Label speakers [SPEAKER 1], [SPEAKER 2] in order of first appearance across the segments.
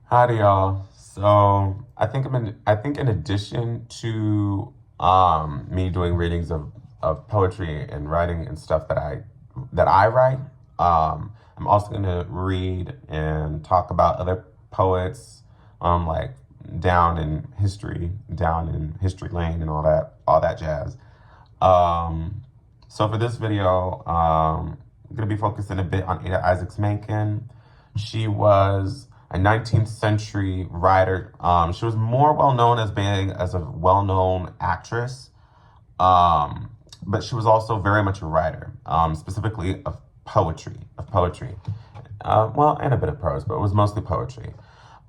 [SPEAKER 1] Howdy, y'all. So I think in addition to me doing readings of poetry and writing and stuff that I write, I'm also gonna read and talk about other poets, like down in history lane and all that jazz. Um, so for this video, I'm going to be focusing a bit on Ada Isaacs Menken. She was a 19th century writer. She was more well known as being as a well known actress, um, but she was also very much a writer, specifically of poetry. Well, and a bit of prose, but it was mostly poetry.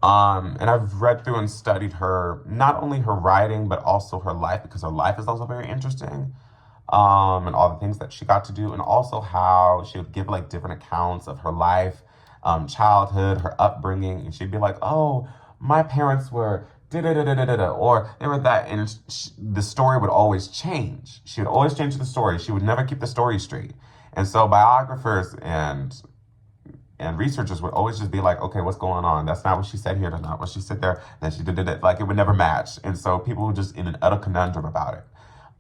[SPEAKER 1] And I've read through and studied her, not only her writing, but also her life, because her life is also very interesting. And all the things that she got to do, and also how she would give like different accounts of her life, childhood, her upbringing, and she'd be like, "Oh, my parents were da da da da da da," or they were that, and the story would always change. She would always change the story. She would never keep the story straight, and so biographers and researchers would always just be like, "Okay, what's going on? That's not what she said here. That's not what she said there. Then she did it." Like it would never match, and so people were just in an utter conundrum about it.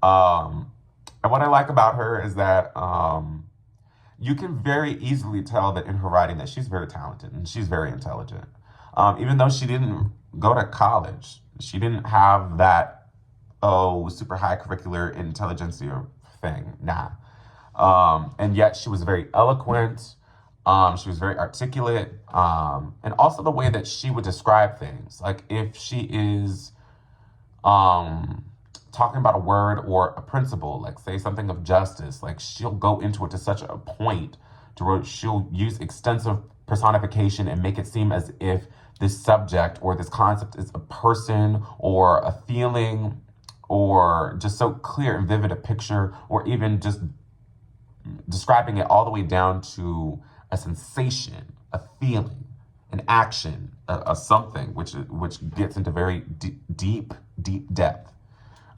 [SPEAKER 1] And what I like about her is that you can very easily tell that in her writing that she's very talented and she's very intelligent. Even though she didn't go to college, she didn't have that super high curricular intelligentsia thing. Nah. And yet she was very eloquent. She was very articulate, and also the way that she would describe things. Like if she is um talking about a word or a principle, like say something of justice, like she'll go into it to such a point to where she'll use extensive personification and make it seem as if this subject or this concept is a person or a feeling, or just so clear and vivid a picture, or even just describing it all the way down to a sensation, a feeling, an action, a something, which gets into very deep depth.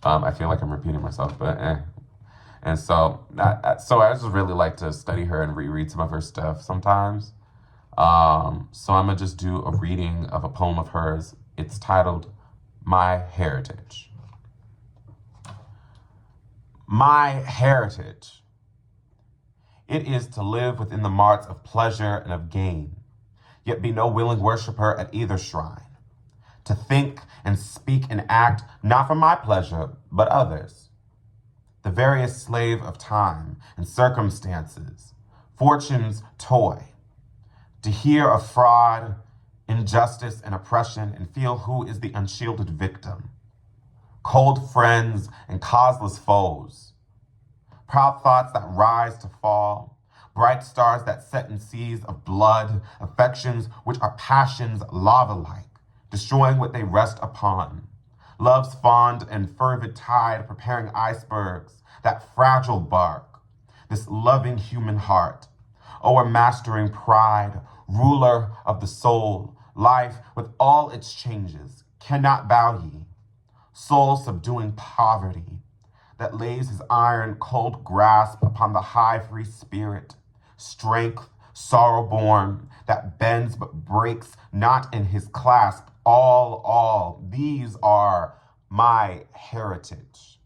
[SPEAKER 1] I feel like I'm repeating myself, but eh. And so I just really like to study her and reread some of her stuff sometimes. So I'm gonna just do a reading of a poem of hers. It's titled "My Heritage." My heritage. It is to live within the marts of pleasure and of gain, yet be no willing worshiper at either shrine. To think and speak and act not for my pleasure, but others. The veriest slave of time and circumstances, fortune's toy. To hear of fraud, injustice, and oppression and feel who is the unshielded victim. Cold friends and causeless foes. Proud thoughts that rise to fall. Bright stars that set in seas of blood, affections which are passions lava-like, destroying what they rest upon. Love's fond and fervid tide preparing icebergs, that fragile bark, this loving human heart. O'ermastering pride, ruler of the soul, life with all its changes, cannot bow ye. Soul subduing poverty, that lays his iron cold grasp upon the high free spirit, strength sorrow born, that bends but breaks not in his clasp. All, these are my heritage,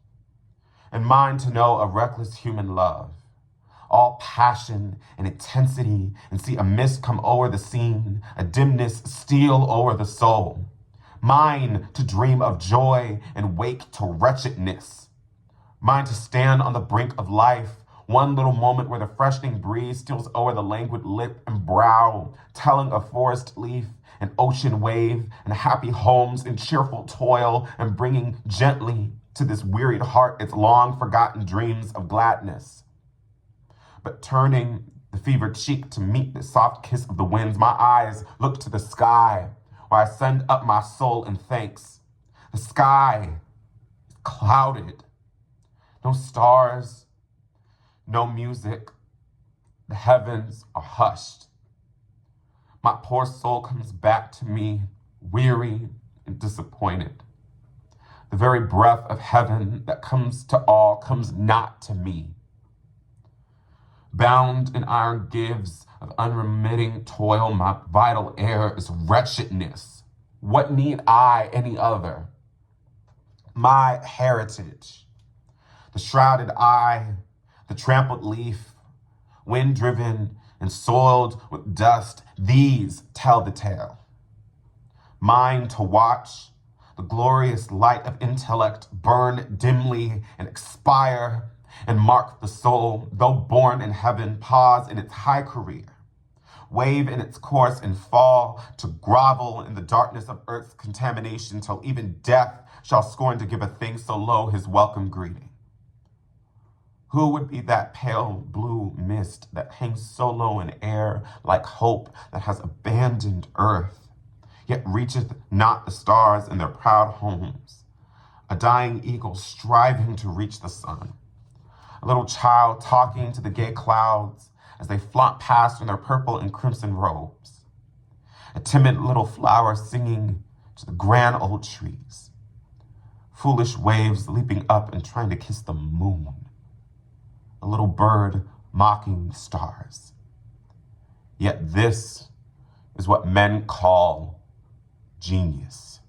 [SPEAKER 1] and mine to know a reckless human love, all passion and intensity, and see a mist come o'er the scene, a dimness steal o'er the soul. Mine to dream of joy and wake to wretchedness. Mine to stand on the brink of life, one little moment where the freshening breeze steals o'er the languid lip and brow, telling of forest leaf and ocean wave and happy homes and cheerful toil, and bringing gently to this wearied heart its long forgotten dreams of gladness. But turning the fevered cheek to meet the soft kiss of the winds, my eyes look to the sky, where I send up my soul in thanks. The sky is clouded. No stars, no music. The heavens are hushed. My poor soul comes back to me, weary and disappointed. The very breath of heaven that comes to all comes not to me. Bound in iron gyves of unremitting toil, my vital air is wretchedness. What need I any other? My heritage, the shrouded eye, the trampled leaf, wind-driven and soiled with dust, these tell the tale. Mine to watch, the glorious light of intellect burn dimly and expire and mark the soul, though born in heaven, pause in its high career, wave in its course and fall to grovel in the darkness of earth's contamination till even death shall scorn to give a thing so low his welcome greeting. Who would be that pale blue mist that hangs so low in air like hope that has abandoned earth, yet reacheth not the stars in their proud homes, a dying eagle striving to reach the sun, a little child talking to the gay clouds as they flaunt past in their purple and crimson robes, a timid little flower singing to the grand old trees, foolish waves leaping up and trying to kiss the moon, a little bird mocking the stars. Yet this is what men call genius.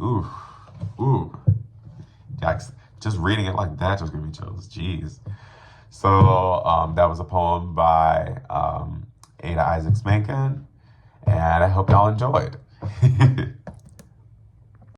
[SPEAKER 1] Ooh, yikes. Just reading it like that just gave me chills. Jeez. So that was a poem by Ada Menken, and I hope y'all enjoyed.